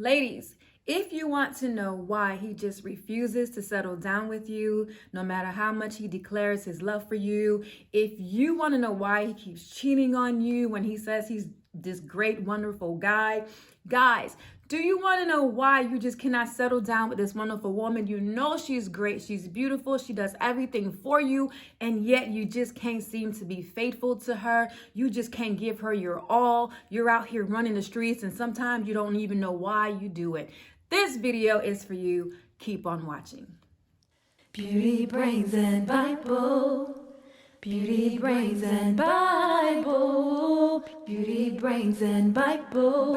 Ladies, if you want to know why he just refuses to settle down with you, no matter how much he declares his love for you, if you want to know why he keeps cheating on you when he says he's this great, wonderful guy, guys, do you want to know why you just cannot settle down with this wonderful woman? You know she's great, she's beautiful, she does everything for you, and yet you just can't seem to be faithful to her. You just can't give her your all. You're out here running the streets, and sometimes you don't even know why you do it. This video is for you. Keep on watching. Beauty, brains, and Bible. Beauty, brains, and Bible. Beauty, brains, and Bible.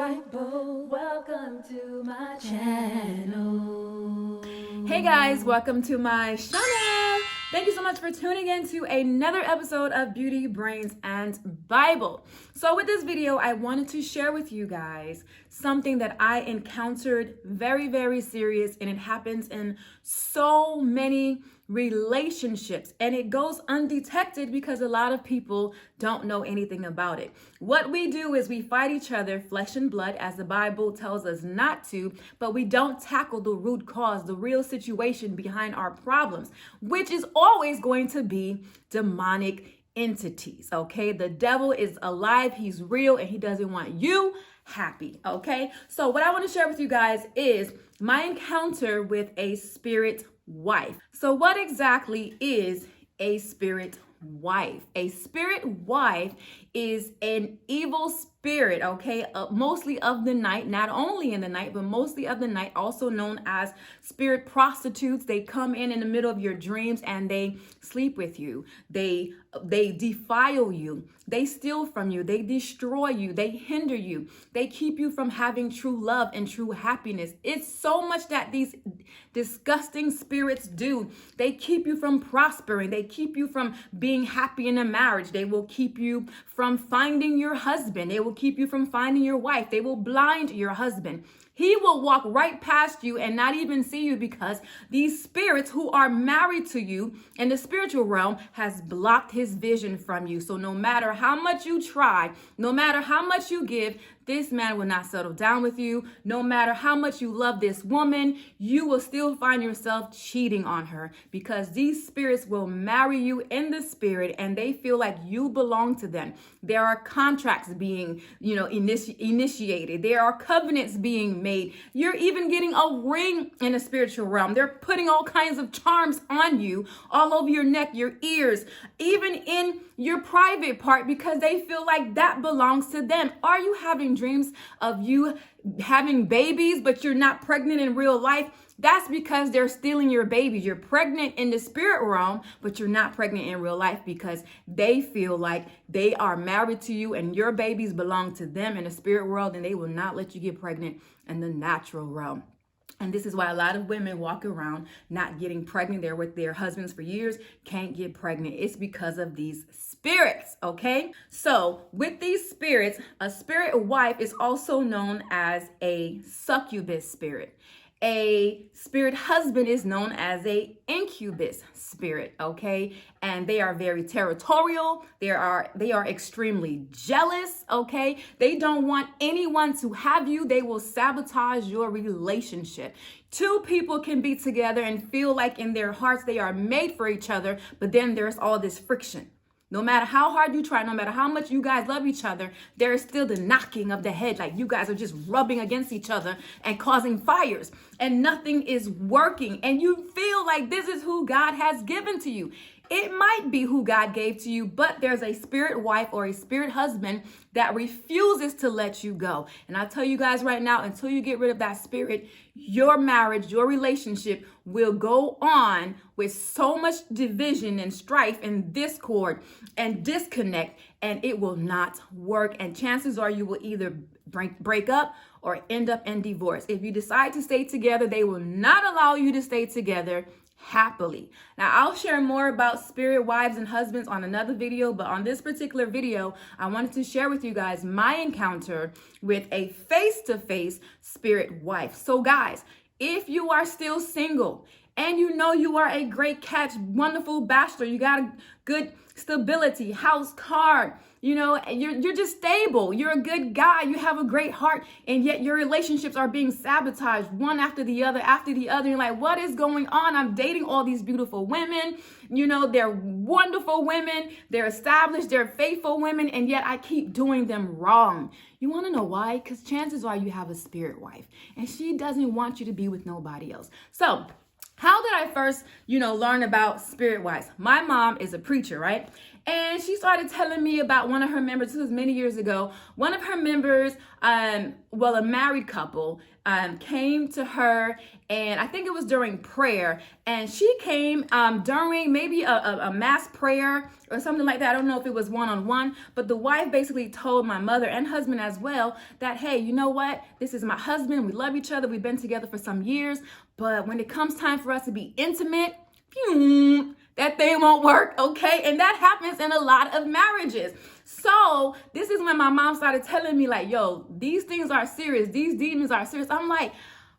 Welcome to my channel. Hey guys, welcome to my channel. Thank you so much for tuning in to another episode of Beauty, Brains, and Bible. So with this video, I wanted to share with you guys something that I encountered very, very serious, and it happens in so many relationships, and it goes undetected because a lot of people don't know anything about it. What we do is we fight each other flesh and blood, as the Bible tells us not to, but we don't tackle the root cause, the real situation behind our problems, which is always going to be demonic entities. Okay, the devil is alive, he's real, and he doesn't want you happy. Okay, so what I want to share with you guys is my encounter with a spirit wife. So what exactly is a spirit wife? A spirit wife is an evil spirit, okay, mostly of the night, not only in the night, but mostly of the night, also known as spirit prostitutes. They come in the middle of your dreams and they sleep with you. They defile you. They steal from you. They destroy you. They hinder you. They keep you from having true love and true happiness. It's so much that these disgusting spirits do. They keep you from prospering. They keep you from being happy in a marriage. They will keep you from finding your husband. They will keep you from finding your wife. They will blind your husband. He will walk right past you and not even see you because these spirits who are married to you in the spiritual realm has blocked his vision from you. So no matter how much you try, no matter how much you give, this man will not settle down with you. No matter how much you love this woman, you will still find yourself cheating on her because these spirits will marry you in the spirit and they feel like you belong to them. There are contracts being, initiated. There are covenants being made. You're even getting a ring in the spiritual realm. They're putting all kinds of charms on you, all over your neck, your ears, even in your private part because they feel like that belongs to them. Are you having dreams of you having babies, but you're not pregnant in real life? That's because they're stealing your babies. You're pregnant in the spirit realm, but you're not pregnant in real life because they feel like they are married to you and your babies belong to them in the spirit world, and they will not let you get pregnant in the natural realm. And this is why a lot of women walk around not getting pregnant. They're with their husbands for years, can't get pregnant. It's because of these spirits, okay? So with these spirits, a spirit wife is also known as a succubus spirit. A spirit husband is known as a incubus spirit, okay? And they are very territorial. They are extremely jealous, okay? They don't want anyone to have you. They will sabotage your relationship. Two people can be together and feel like in their hearts they are made for each other, but then there's all this friction. No matter how hard you try, no matter how much you guys love each other, there is still the knocking of the head. Like you guys are just rubbing against each other and causing fires and nothing is working. And you feel like this is who God has given to you. It might be who God gave to you, but there's a spirit wife or a spirit husband that refuses to let you go. And I tell you guys right now, until you get rid of that spirit, your marriage, your relationship will go on with so much division and strife and discord and disconnect, and it will not work. And chances are you will either break up or end up in divorce. If you decide to stay together, they will not allow you to stay together happily. Now, I'll share more about spirit wives and husbands on another video, but on this particular video, I wanted to share with you guys my encounter with a face-to-face spirit wife. So guys, if you are still single and you know you are a great catch, wonderful bachelor, you got a good stability, house, car, you know, you're just stable, you're a good guy, you have a great heart, and yet your relationships are being sabotaged one after the other. You're like, what is going on? I'm dating all these beautiful women, you know, they're wonderful women, they're established, they're faithful women, and yet I keep doing them wrong. You want to know why? Because chances are you have a spirit wife, and she doesn't want you to be with nobody else. So how did I first, learn about spirit wives? My mom is a preacher, right? And she started telling me about one of her members. This was many years ago. One of her members, a married couple, came to her, and I think it was during prayer. And she came during maybe a mass prayer or something like that. I don't know if it was one-on-one, but the wife basically told my mother and husband as well that, hey, you know what? This is my husband. We love each other. We've been together for some years. But when it comes time for us to be intimate, that thing won't work, okay? And that happens in a lot of marriages. So this is when my mom started telling me like, yo, these things are serious. These demons are serious. I'm like,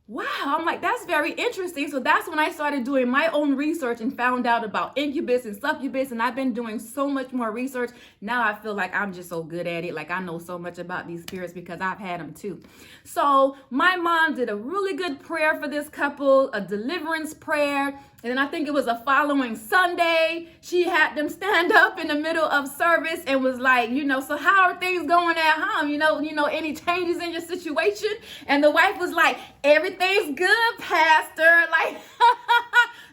wow, that's very interesting. So that's when I started doing my own research and found out about incubus and succubus. And I've been doing so much more research. Now I feel like I'm just so good at it. Like I know so much about these spirits because I've had them too. So my mom did a really good prayer for this couple, a deliverance prayer. And then I think it was a following Sunday, she had them stand up in the middle of service and was like, so how are things going at home? Any changes in your situation? And the wife was like, everything's good, Pastor. Like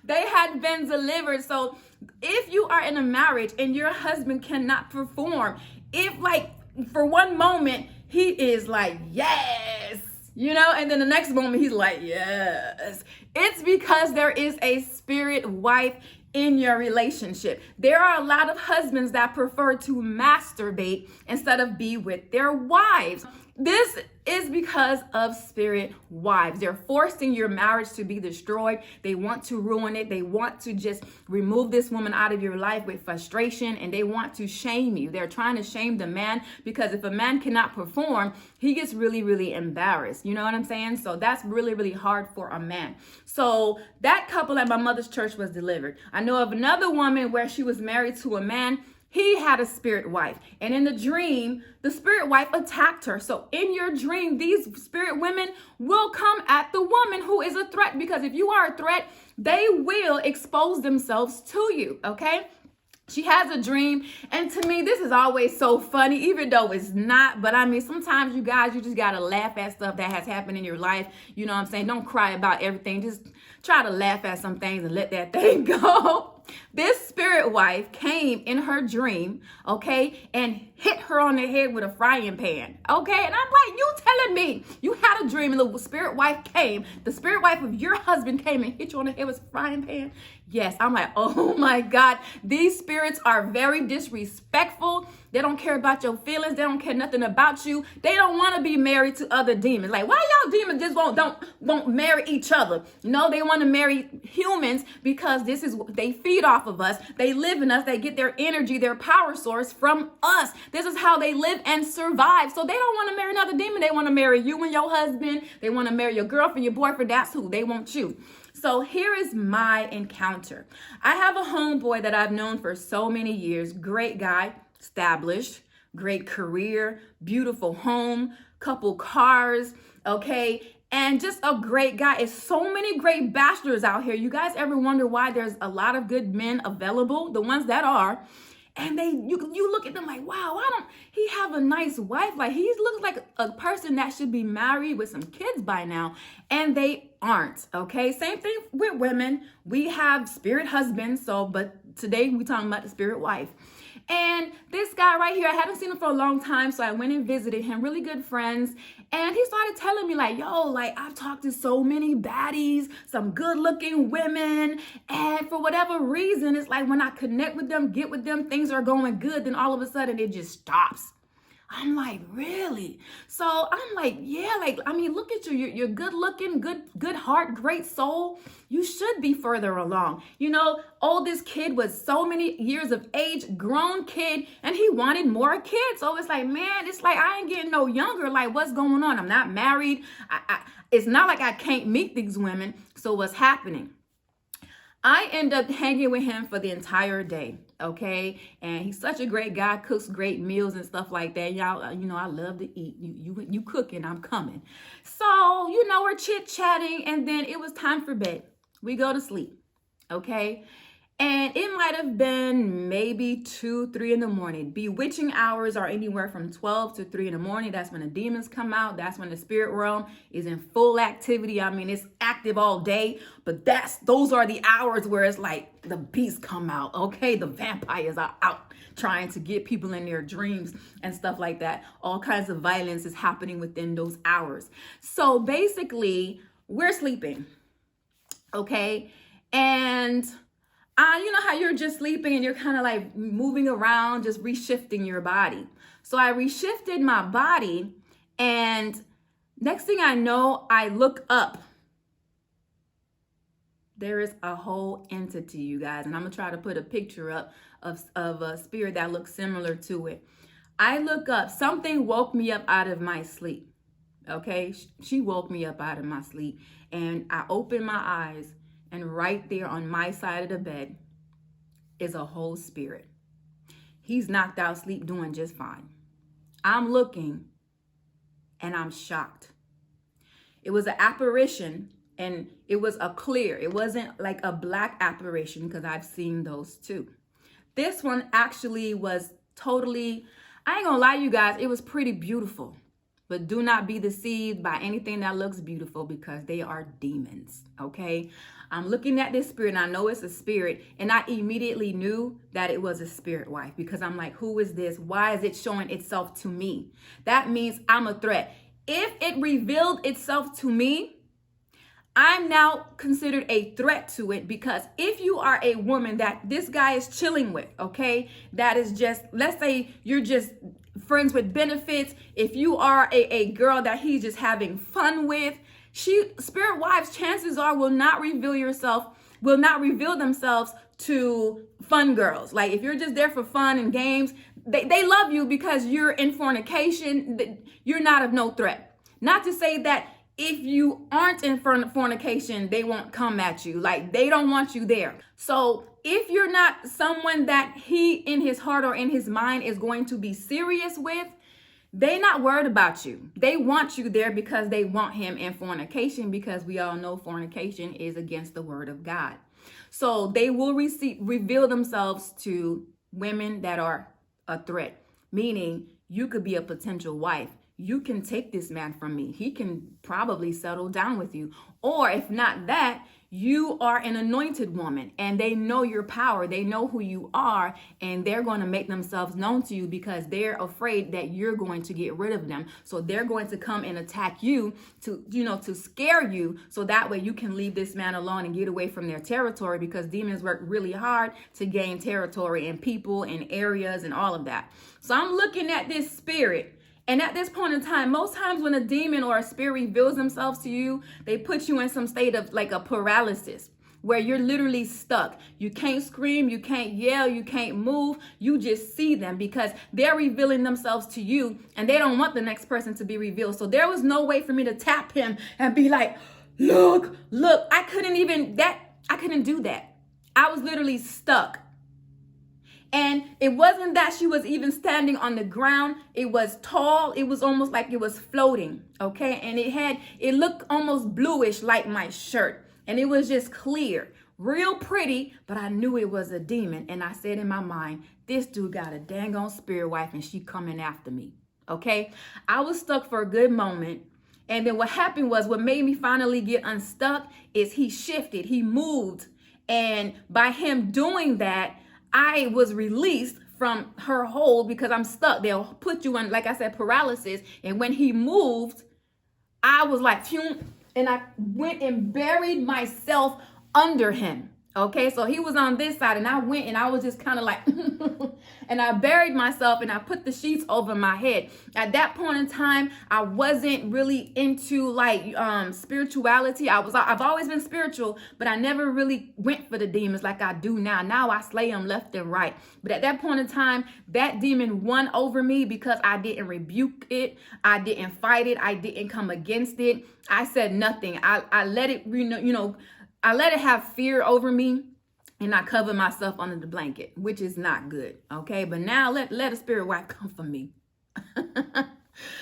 they had been delivered. So if you are in a marriage and your husband cannot perform, if like for one moment he is like, yes, and then the next moment he's like, yes. It's because there is a spirit wife in your relationship. There are a lot of husbands that prefer to masturbate instead of be with their wives. This is because of spirit wives. They're forcing your marriage to be destroyed. They want to ruin it. They want to just remove this woman out of your life with frustration, and they want to shame you. They're trying to shame the man because if a man cannot perform, he gets really, really embarrassed. You know what I'm saying? So that's really, really hard for a man. So that couple at my mother's church was delivered. I know of another woman where she was married to a man. He had a spirit wife, and in the dream, the spirit wife attacked her. So in your dream, these spirit women will come at the woman who is a threat, because if you are a threat, they will expose themselves to you, okay? She has a dream, and to me, this is always so funny, even though it's not. But I mean, sometimes you guys, you just got to laugh at stuff that has happened in your life. You know what I'm saying? Don't cry about everything. Just try to laugh at some things and let that thing go. This spirit wife came in her dream, okay, and hit her on the head with a frying pan, okay? And I'm like, you telling me you had a dream and the spirit wife came, the spirit wife of your husband came and hit you on the head with a frying pan? Yes. I'm like, oh my God, these spirits are very disrespectful. They don't care about your feelings. They don't care nothing about you. They don't want to be married to other demons. Like, why y'all demons just won't marry each other? No, they want to marry humans because this is what they feed off of us. They live in us. They get their energy, their power source from us. This is how they live and survive. So they don't want to marry another demon. They want to marry you and your husband. They want to marry your girlfriend, your boyfriend. That's who they want you. So here is my encounter. I have a homeboy that I've known for so many years. Great guy, established, great career, beautiful home, couple cars, okay? And just a great guy. It's so many great bachelors out here. You guys ever wonder why there's a lot of good men available? The ones that are. And you look at them like, wow, why don't he have a nice wife? Like he looks like a person that should be married with some kids by now. And they aren't, okay? Same thing with women. We have spirit husbands, but today we're talking about the spirit wife. And this guy right here, I haven't seen him for a long time, so I went and visited him, really good friends. And he started telling me like, yo, like I've talked to so many baddies, some good looking women. And for whatever reason, it's like when I connect with them, get with them, things are going good. Then all of a sudden it just stops. I'm like, really? So I'm like, yeah, like, I mean, look at you. You're good looking, good heart, great soul. You should be further along. Oldest kid was so many years of age, grown kid, and he wanted more kids. So it's like, man, it's like, I ain't getting no younger. Like, what's going on? I'm not married. It's not like I can't meet these women. So what's happening? I end up hanging with him for the entire day, okay? And he's such a great guy, cooks great meals and stuff like that. Y'all, I love to eat. You cooking, I'm coming. So, we're chit-chatting, and then it was time for bed. We go to sleep, okay? And it might have been maybe 2, 3 in the morning. Bewitching hours are anywhere from 12 to 3 in the morning. That's when the demons come out. That's when the spirit realm is in full activity. I mean, it's active all day, but those are the hours where it's like the beasts come out. Okay, the vampires are out trying to get people in their dreams and stuff like that. All kinds of violence is happening within those hours. So basically, we're sleeping. Okay, and you know how you're just sleeping and you're kind of like moving around, just reshifting your body. So I reshifted my body, and next thing I know, I look up. There is a whole entity, you guys, and I'm gonna try to put a picture up of a spirit that looks similar to it. I look up, something woke me up out of my sleep. Okay, she woke me up out of my sleep, and I opened my eyes, and right there on my side of the bed is a whole spirit. He's knocked out sleep, doing just fine. I'm looking, and I'm shocked. It was an apparition, and it was a clear. It wasn't like a black apparition, because I've seen those too. This one actually was totally, I ain't gonna lie, you guys, it was pretty beautiful. But do not be deceived by anything that looks beautiful, because they are demons, okay? I'm looking at this spirit, and I know it's a spirit, and I immediately knew that it was a spirit wife, because I'm like, who is this? Why is it showing itself to me? That means I'm a threat. If it revealed itself to me, I'm now considered a threat to it, because if you are a woman that this guy is chilling with, okay, that is just, let's say you're just friends with benefits. If you are a girl that he's just having fun with, spirit wives, chances are, will not reveal themselves to fun girls. Like, if you're just there for fun and games, they love you because you're in fornication. You're not of no threat. Not to say that if you aren't in fornication, they won't come at you. Like, they don't want you there. So if you're not someone that he in his heart or in his mind is going to be serious with, they're not worried about you. They want you there because they want him in fornication, because we all know fornication is against the word of God. So they will reveal themselves to women that are a threat, meaning you could be a potential wife. You can take this man from me. He can probably settle down with you. Or if not that, you are an anointed woman, and they know your power. They know who you are, and they're going to make themselves known to you because they're afraid that you're going to get rid of them. So they're going to come and attack you to scare you, so that way you can leave this man alone and get away from their territory, because demons work really hard to gain territory and people and areas and all of that. So I'm looking at this spirit. And at this point in time, most times when a demon or a spirit reveals themselves to you, they put you in some state of like a paralysis, where you're literally stuck. You can't scream, you can't yell, you can't move. You just see them, because they're revealing themselves to you, and they don't want the next person to be revealed. So there was no way for me to tap him and be like, look. I couldn't do that. I was literally stuck. And it wasn't that she was even standing on the ground. It was tall. It was almost like it was floating, okay? And it looked almost bluish like my shirt. And it was just clear, real pretty, but I knew it was a demon. And I said in my mind, this dude got a dang on spirit wife, and she coming after me, okay? I was stuck for a good moment. And then what happened was, what made me finally get unstuck is he shifted, he moved. And by him doing that, I was released from her hold, because I'm stuck. They'll put you in, like I said, paralysis. And when he moved, I was like, phew, and I went and buried myself under him. Okay, so he was on this side, and I went and I was just kind of like, and I buried myself, and I put the sheets over my head. At that point in time, I wasn't really into like spirituality. I've always been spiritual, but I never really went for the demons like I do now. Now I slay them left and right. But at that point in time, that demon won over me, because I didn't rebuke it. I didn't fight it. I didn't come against it. I said nothing. I let it, I let it have fear over me. and I covered myself under the blanket, which is not good. Okay. But now let a spirit wife come for me.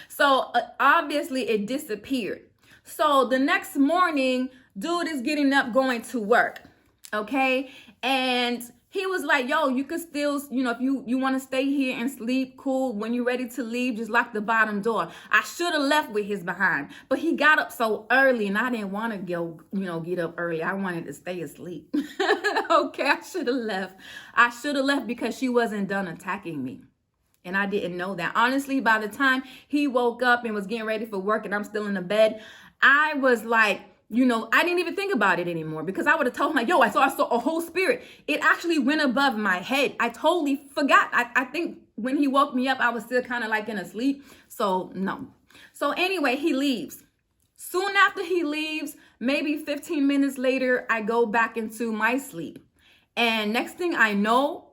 So obviously it disappeared. So the next morning, dude is getting up, going to work. Okay. And he was like, yo, you could still, if you want to stay here and sleep, cool. When you're ready to leave, just lock the bottom door. I should have left with his behind, but he got up so early and I didn't want to go, get up early. I wanted to stay asleep. Okay, I should have left. I should have left because she wasn't done attacking me. And I didn't know that. Honestly, by the time he woke up and was getting ready for work and I'm still in the bed, I was like, I didn't even think about it anymore because I would have told him, like, yo, I saw a whole spirit. It actually went above my head. I totally forgot. I think when he woke me up, I was still kind of like in a sleep. So no. So anyway, he leaves. Soon after he leaves, maybe 15 minutes later, I go back into my sleep. And next thing I know,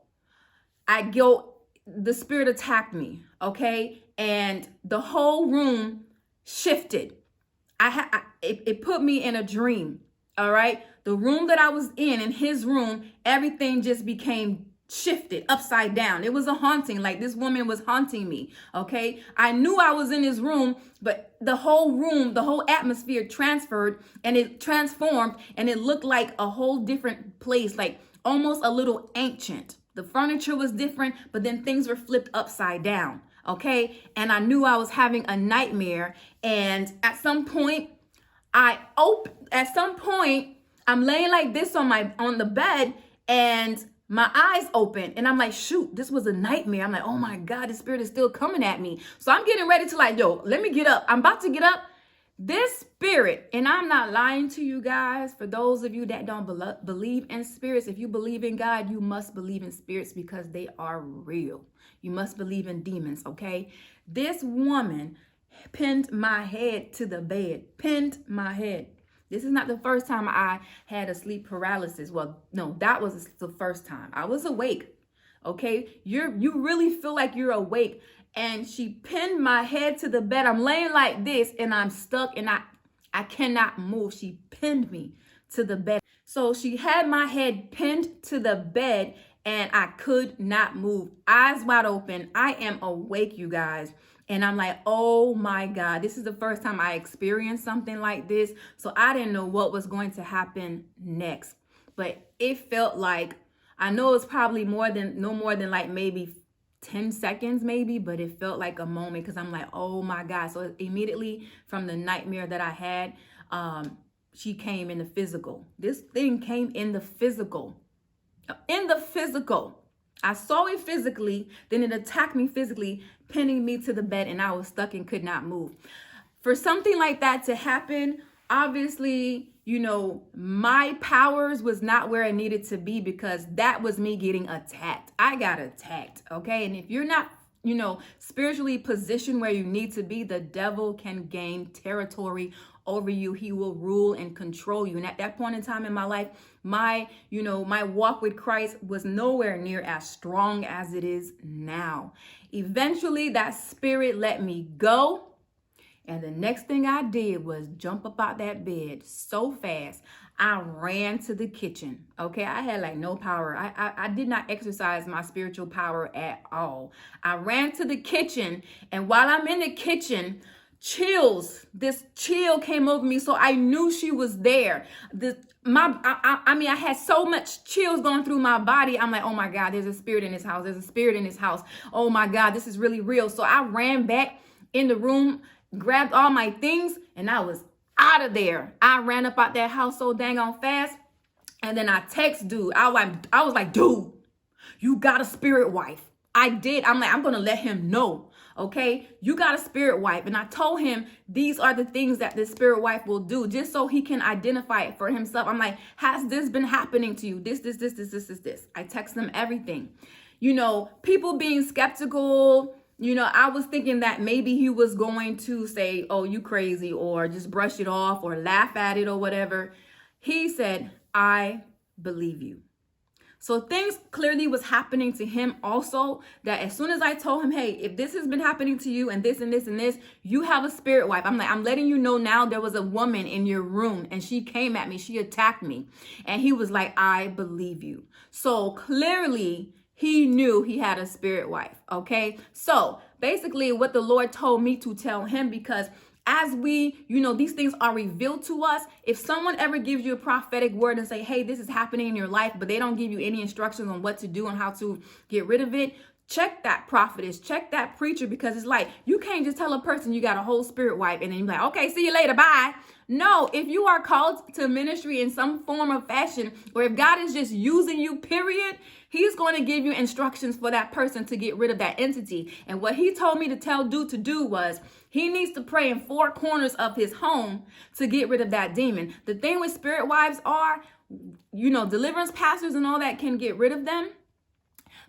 the spirit attacked me. Okay. And the whole room shifted. It put me in a dream. All right. The room that I was in his room, everything just became shifted upside down. It was a haunting. Like this woman was haunting me. Okay. I knew I was in his room, but the whole room, the whole atmosphere transferred and it transformed and it looked like a whole different place, like almost a little ancient. The furniture was different, but then things were flipped upside down. Okay. And I knew I was having a nightmare. And at some point I'm laying like this on the bed and my eyes open and I'm like, shoot, this was a nightmare. I'm like, oh my God, the spirit is still coming at me. So I'm getting ready to like, yo, let me get up. I'm about to get up. This spirit, and I'm not lying to you guys, for those of you that don't believe in spirits, if you believe in God, you must believe in spirits because they are real. You must believe in demons, okay? This woman pinned my head to the bed, pinned my head. This is not the first time I had a sleep paralysis. Well, no, that was the first time. I was awake, okay? You really feel like you're awake. And she pinned my head to the bed. I'm laying like this and I'm stuck and I cannot move. She pinned me to the bed. So she had my head pinned to the bed and I could not move. Eyes wide open. I am awake, you guys. And I'm like, oh my God, this is the first time I experienced something like this. So I didn't know what was going to happen next. But it felt like, I know it's probably no more than like maybe 10 seconds maybe, but it felt like a moment because I'm like, oh my God. So immediately from the nightmare that I had, she came in the physical. This thing came in the physical. In the physical. I saw it physically, then it attacked me physically, pinning me to the bed, and I was stuck and could not move. For something like that to happen, obviously, my powers was not where I needed to be because that was me getting attacked. I got attacked, okay? And if you're not, spiritually positioned where you need to be, the devil can gain territory over you. He will rule and control you. And at that point in time in my life, my walk with Christ was nowhere near as strong as it is now. Eventually, that spirit let me go. And the next thing I did was jump up out that bed so fast. I ran to the kitchen. Okay, I had like no power. I did not exercise my spiritual power at all. I ran to the kitchen, and while I'm in the kitchen, this chill came over me. So I knew she was there. I had so much chills going through my body. I'm like, oh my God, there's a spirit in this house. There's a spirit in this house. Oh my God, this is really real. So I ran back in the room, grabbed all my things, and I was out of there. I ran up out that house so dang on fast. And then I text dude. I was like, dude, you got a spirit wife. I did. I'm like, I'm going to let him know. Okay, you got a spirit wife. And I told him these are the things that this spirit wife will do, just so he can identify it for himself. I'm like, has this been happening to you? This. I text them everything. People being skeptical. I was thinking that maybe he was going to say, oh, you crazy, or just brush it off or laugh at it or whatever. He said, I believe you. So things clearly was happening to him also, that as soon as I told him, hey, if this has been happening to you and this and this and this, you have a spirit wife. I'm like, I'm letting you know now, there was a woman in your room and she came at me. She attacked me. And he was like, I believe you. So clearly he knew he had a spirit wife. Okay. So basically what the Lord told me to tell him, because as we, these things are revealed to us. If someone ever gives you a prophetic word and say, hey, this is happening in your life, but they don't give you any instructions on what to do and how to get rid of it, check that prophetess, check that preacher, because it's like, you can't just tell a person you got a whole spirit wife and then you're like, okay, see you later, bye. No, if you are called to ministry in some form or fashion, or if God is just using you, period, he's going to give you instructions for that person to get rid of that entity. And what he told me to tell dude to do was, he needs to pray in 4 corners of his home to get rid of that demon. The thing with spirit wives are, deliverance pastors and all that can get rid of them.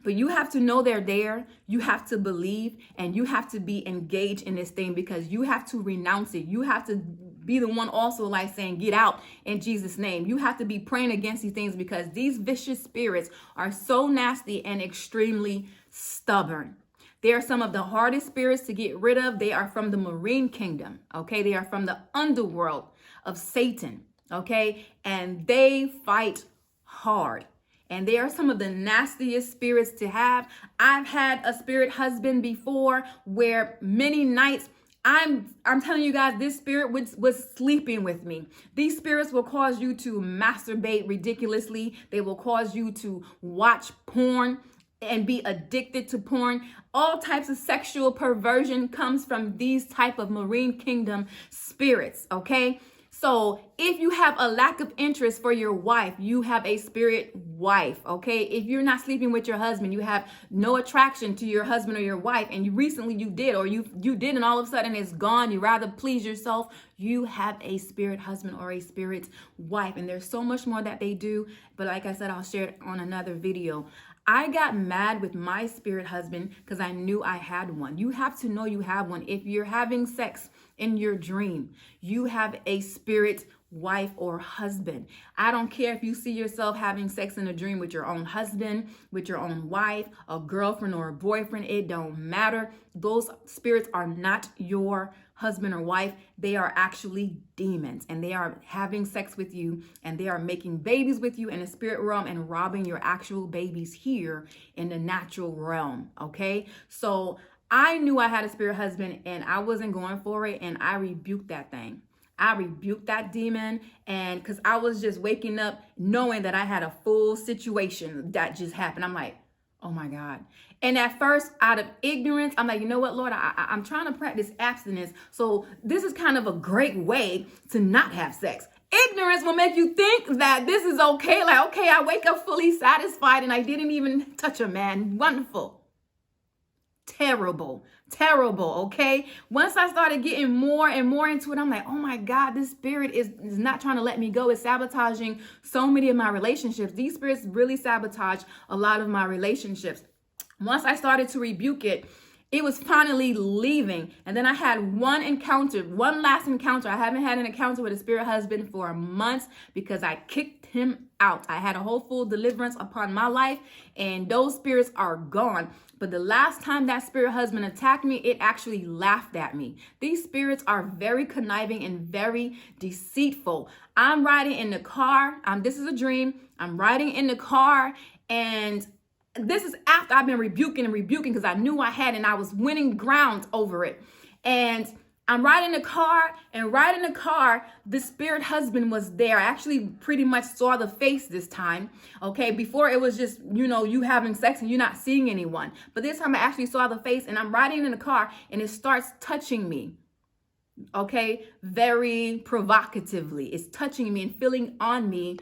But you have to know they're there. You have to believe, and you have to be engaged in this thing, because you have to renounce it. You have to be the one also like saying, get out in Jesus' name. You have to be praying against these things, because these vicious spirits are so nasty and extremely stubborn. They are some of the hardest spirits to get rid of. They are from the marine kingdom. Okay. They are from the underworld of Satan. Okay. And they fight hard. And they are some of the nastiest spirits to have. I've had a spirit husband before where many nights I'm telling you guys, this spirit was sleeping with me. These spirits will cause you to masturbate ridiculously. They will cause you to watch porn and be addicted to porn. All types of sexual perversion comes from these type of marine kingdom spirits, okay? So if you have a lack of interest for your wife, you have a spirit wife, okay? If you're not sleeping with your husband, you have no attraction to your husband or your wife, and you did, or you did, and all of a sudden it's gone, you rather please yourself, you have a spirit husband or a spirit wife. And there's so much more that they do, but like I said, I'll share it on another video. I got mad with my spirit husband because I knew I had one. You have to know you have one. If you're having sex in your dream, you have a spirit wife or husband. I don't care if you see yourself having sex in a dream with your own husband, with your own wife, a girlfriend or a boyfriend. It don't matter. Those spirits are not your husband or wife. They are actually demons, and they are having sex with you, and they are making babies with you in the spirit realm and robbing your actual babies here in the natural realm. Okay. So I knew I had a spirit husband and I wasn't going for it. And I rebuked that thing. I rebuked that demon, and because I was just waking up knowing that I had a full situation that just happened. I'm like, oh my God. And at first, out of ignorance, I'm like, you know what, Lord, I'm trying to practice abstinence. So this is kind of a great way to not have sex. Ignorance will make you think that this is okay. Like, okay, I wake up fully satisfied and I didn't even touch a man. Wonderful. Terrible. Okay. Once I started getting more and more into it, I'm like, oh my God, this spirit is not trying to let me go. It's sabotaging so many of my relationships. These spirits really sabotage a lot of my relationships. Once I started to rebuke it, it was finally leaving. And then I had one last encounter. I haven't had an encounter with a spirit husband for months because I kicked him out. I had a whole full deliverance upon my life, and those spirits are gone. But the last time that spirit husband attacked me, it actually laughed at me. These spirits are very conniving and very deceitful. I'm riding in the car. This is a dream. I'm riding in the car, and this is after I've been rebuking because I knew I had, and I was winning ground over it. And I'm riding the car, the spirit husband was there. I actually pretty much saw the face this time. Okay. Before it was just, you having sex and you're not seeing anyone. But this time I actually saw the face, and I'm riding in the car and it starts touching me. Okay. Very provocatively. It's touching me and feeling on me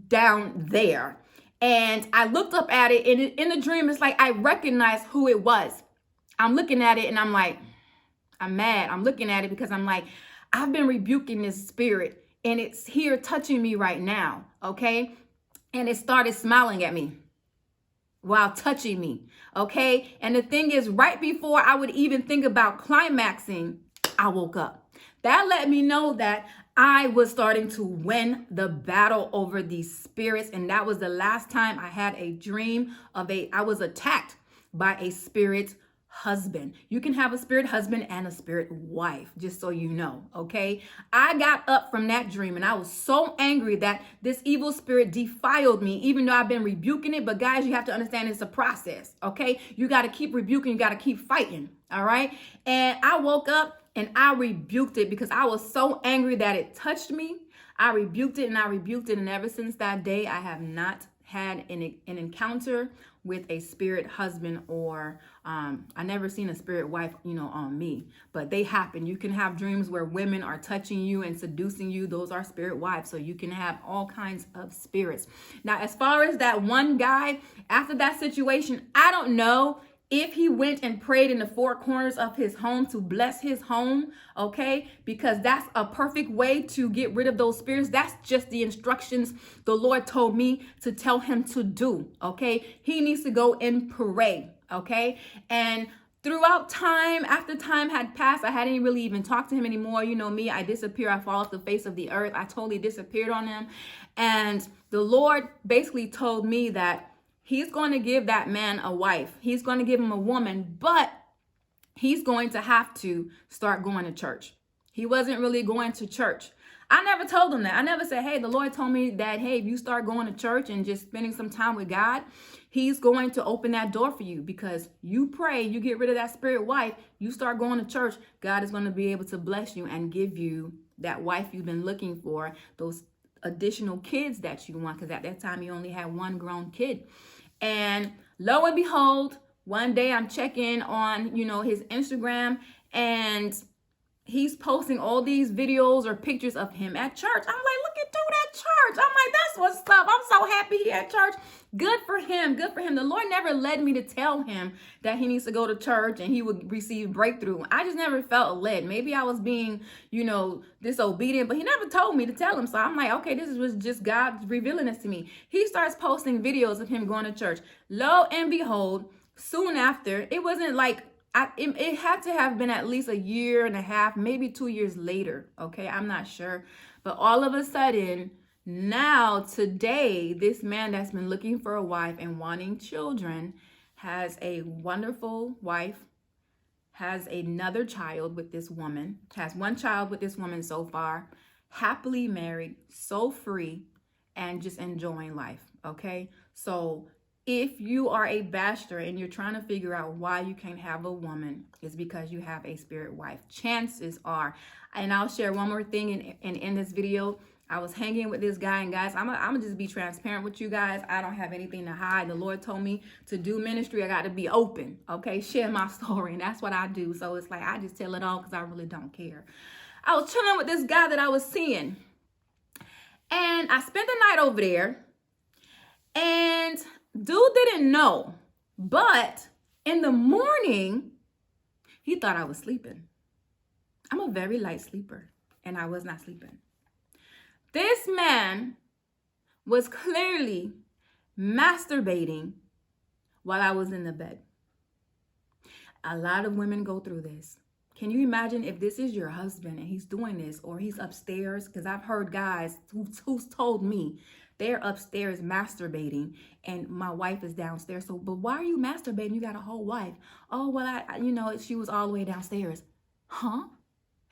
down there. And I looked up at it, and in the dream, it's like I recognized who it was. I'm looking at it and I'm like, I'm mad. I'm looking at it because I'm like, I've been rebuking this spirit and it's here touching me right now. Okay. And it started smiling at me while touching me. Okay. And the thing is, right before I would even think about climaxing, I woke up. That let me know that I was starting to win the battle over these spirits. And that was the last time I had a dream of I was attacked by a spirit husband. You can have a spirit husband and a spirit wife, just so you know, okay? I got up from that dream and I was so angry that this evil spirit defiled me, even though I've been rebuking it. But guys, you have to understand it's a process, okay? You got to keep rebuking, you got to keep fighting, all right? And I woke up and I rebuked it because I was so angry that it touched me. I rebuked it and I rebuked it. And ever since that day, I have not had an encounter with a spirit husband, or I never seen a spirit wife, on me, but they happen. You can have dreams where women are touching you and seducing you. Those are spirit wives. So you can have all kinds of spirits. Now, as far as that one guy, after that situation, I don't know if he went and prayed in the four corners of his home to bless his home, okay? Because that's a perfect way to get rid of those spirits. That's just the instructions the Lord told me to tell him to do, okay? He needs to go and pray, okay? And throughout time, after time had passed, I hadn't really even talked to him anymore. You know me, I disappear, I fall off the face of the earth. I totally disappeared on him. And the Lord basically told me that He's going to give that man a wife. He's going to give him a woman, but he's going to have to start going to church. He wasn't really going to church. I never told him that. I never said, hey, the Lord told me that, hey, if you start going to church and just spending some time with God, he's going to open that door for you, because you pray, you get rid of that spirit wife, you start going to church, God is going to be able to bless you and give you that wife you've been looking for, those additional kids that you want, because at that time you only had one grown kid. And lo and behold, one day I'm checking on, his Instagram, and he's posting all these videos or pictures of him at church. I'm like, look at dude at church. I'm like, that's what's up. I'm so happy he at church. Good for him. Good for him. The Lord never led me to tell him that he needs to go to church and he would receive breakthrough. I just never felt led. Maybe I was being, disobedient, but he never told me to tell him. So I'm like, okay, this was just God revealing this to me. He starts posting videos of him going to church. Lo and behold, soon after, it wasn't like, it had to have been at least a year and a half, maybe 2 years later. Okay, I'm not sure. But all of a sudden, now today, this man that's been looking for a wife and wanting children has a wonderful wife, has another child with this woman, has one child with this woman so far, happily married, so free, and just enjoying life. Okay, so if you are a bachelor and you're trying to figure out why you can't have a woman, it's because you have a spirit wife. Chances are, and I'll share one more thing in this video. I was hanging with this guy, and guys, I'm gonna just be transparent with you guys. I don't have anything to hide. The Lord told me to do ministry. I got to be open, okay? Share my story, and that's what I do. So it's like I just tell it all because I really don't care. I was chilling with this guy that I was seeing, and I spent the night over there, and dude didn't know, but in the morning, he thought I was sleeping. I'm a very light sleeper, and I was not sleeping. This man was clearly masturbating while I was in the bed. A lot of women go through this. Can you imagine if this is your husband and he's doing this, or he's upstairs? Because I've heard guys who's told me they're upstairs masturbating and my wife is downstairs. So, but why are you masturbating? You got a whole wife. Oh, well, she was all the way downstairs. Huh?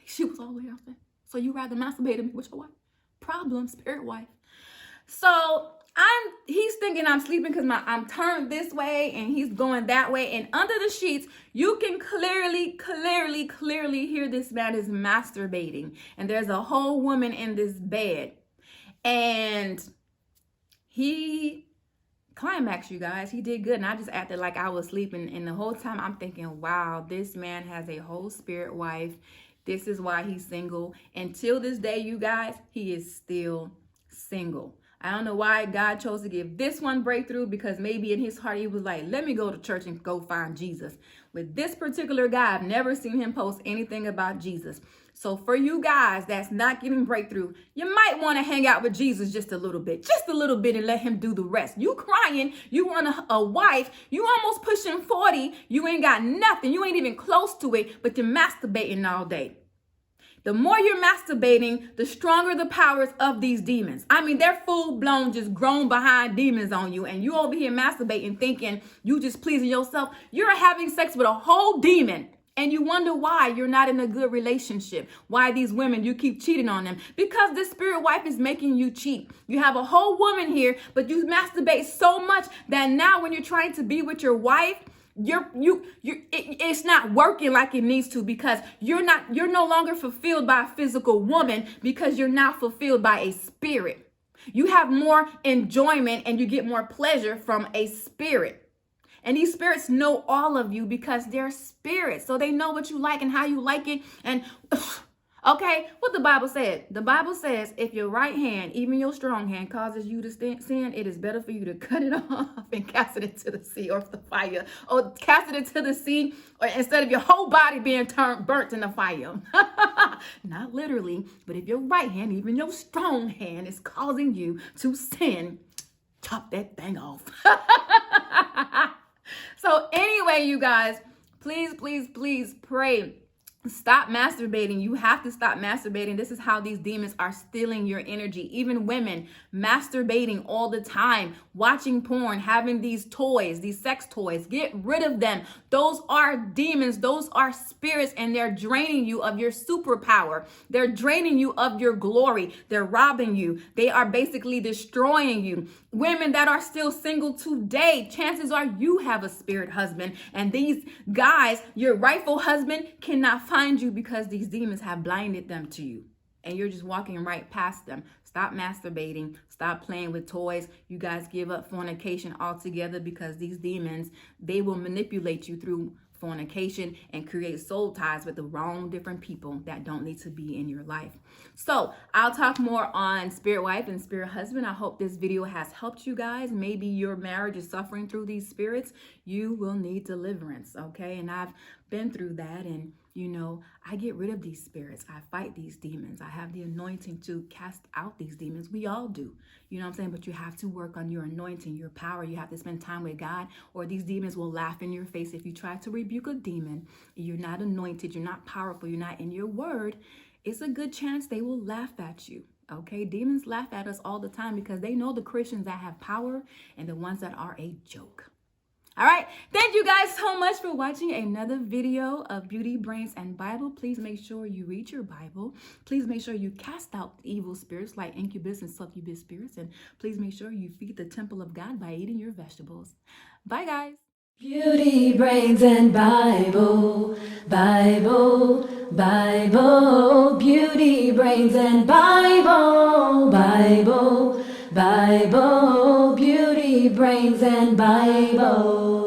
She was all the way downstairs. So you rather masturbate with your wife? Problem, spirit wife. So he's thinking I'm sleeping because I'm turned this way and he's going that way. And under the sheets, you can clearly hear this man is masturbating. And there's a whole woman in this bed. And he climaxed, you guys. He did good. And I just acted like I was sleeping. And the whole time I'm thinking, wow, this man has a whole spirit wife. This is why he's single. Until this day, you guys, he is still single. I don't know why God chose to give this one breakthrough, because maybe in his heart he was like, let me go to church and go find Jesus. With this particular guy, I've never seen him post anything about Jesus. So for you guys that's not getting breakthrough, you might want to hang out with Jesus just a little bit, and let him do the rest. You crying, you want a wife, you almost pushing 40, you ain't got nothing, you ain't even close to it, but you're masturbating all day. The more you're masturbating, the stronger the powers of these demons. I mean, they're full-blown, just grown behind demons on you. And you over here masturbating, thinking you just pleasing yourself. You're having sex with a whole demon. And you wonder why you're not in a good relationship. Why these women, you keep cheating on them. Because the spirit wife is making you cheat. You have a whole woman here, but you masturbate so much that now when you're trying to be with your wife, it's not working like it needs to, because you're no longer fulfilled by a physical woman, because you're now fulfilled by a spirit. You have more enjoyment and you get more pleasure from a spirit. And these spirits know all of you because they're spirits. So they know what you like and how you like it. And okay, what the Bible said. The Bible says if your right hand, even your strong hand, causes you to sin, it is better for you to cut it off and cast it into the sea or the fire. Or cast it into the sea, or instead of your whole body being burnt in the fire. Not literally, but if your right hand, even your strong hand, is causing you to sin, chop that thing off. So anyway, you guys, please, please, please pray. Stop masturbating. You have to stop masturbating. This is how these demons are stealing your energy. Even women masturbating all the time, watching porn, having these toys, these sex toys. Get rid of them. Those are demons. Those are spirits, and they're draining you of your superpower. They're draining you of your glory. They're robbing you. They are basically destroying you. Women that are still single today, chances are you have a spirit husband, and these guys, your rightful husband, cannot find you because these demons have blinded them to you, and you're just walking right past them. Stop masturbating. Stop playing with toys. You guys give up fornication altogether, because these demons, they will manipulate you through fornication and create soul ties with the wrong different people that don't need to be in your life. So I'll talk more on spirit wife and spirit husband. I hope this video has helped you guys. Maybe your marriage is suffering through these spirits. You will need deliverance, okay? And I've been through that, and you know, I get rid of these spirits. I fight these demons. I have the anointing to cast out these demons. We all do. You know what I'm saying? But you have to work on your anointing, your power. You have to spend time with God, or these demons will laugh in your face. If you try to rebuke a demon, you're not anointed, you're not powerful, you're not in your word, it's a good chance they will laugh at you. Okay? Demons laugh at us all the time because they know the Christians that have power and the ones that are a joke. All right. Thank you guys so much for watching another video of Beauty, Brains, and Bible. Please make sure you read your Bible. Please make sure you cast out evil spirits like incubus and succubus spirits. And please make sure you feed the temple of God by eating your vegetables. Bye, guys. Beauty, brains, and Bible, Bible, Bible. Beauty, brains, and Bible, Bible, Bible. Beauty, brains, and Bible.